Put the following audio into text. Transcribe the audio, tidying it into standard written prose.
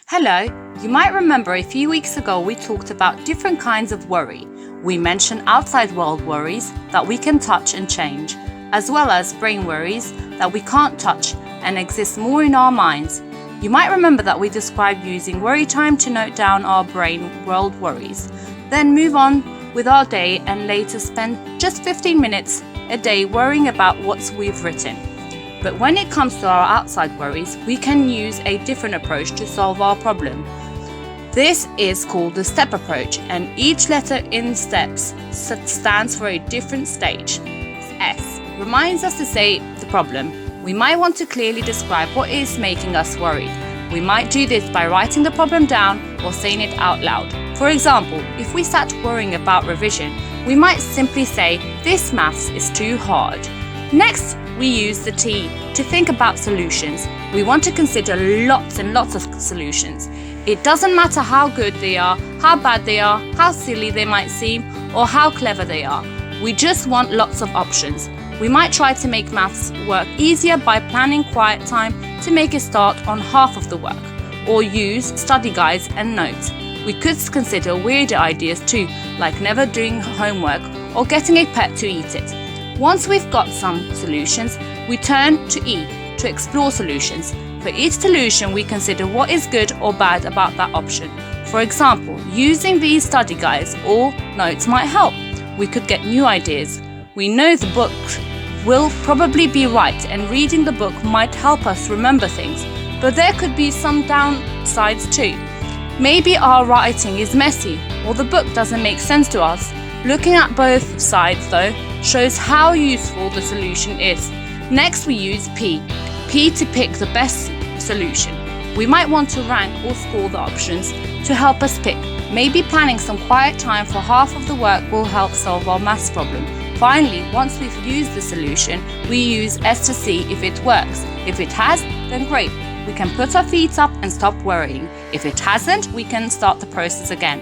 Hello, you might remember a few weeks ago we talked about different kinds of worry. We mentioned outside world worries that we can touch and change, as well as brain worries that we can't touch and exist more in our minds. You might remember that we described using worry time to note down our brain world worries, then move on with our day and later spend just 15 minutes a day worrying about what we've written. But when it comes to our outside worries, we can use a different approach to solve our problem. This is called the step approach, and each letter in steps stands for a different stage. S reminds us to say the problem. We might want to clearly describe what is making us worried. We might do this by writing the problem down or saying it out loud. For example, if we sat worrying about revision, we might simply say, "This maths is too hard." Next, we use the T to think about solutions. We want to consider lots and lots of solutions. It doesn't matter how good they are, how bad they are, how silly they might seem, or how clever they are. We just want lots of options. We might try to make maths work easier by planning quiet time to make a start on half of the work, or use study guides and notes. We could consider weirder ideas too, like never doing homework or getting a pet to eat it. Once we've got some solutions, we turn to E, to explore solutions. For each solution, we consider what is good or bad about that option. For example, using these study guides or notes might help. We could get new ideas. We know the book will probably be right, and reading the book might help us remember things, but there could be some downsides too. Maybe our writing is messy, or the book doesn't make sense to us. Looking at both sides, though, shows how useful the solution is. Next, we use P to pick the best solution. We might want to rank or score the options to help us pick. Maybe planning some quiet time for half of the work will help solve our maths problem. Finally, once we've used the solution, we use S to see if it works. If it has, then great. We can put our feet up and stop worrying. If it hasn't, we can start the process again.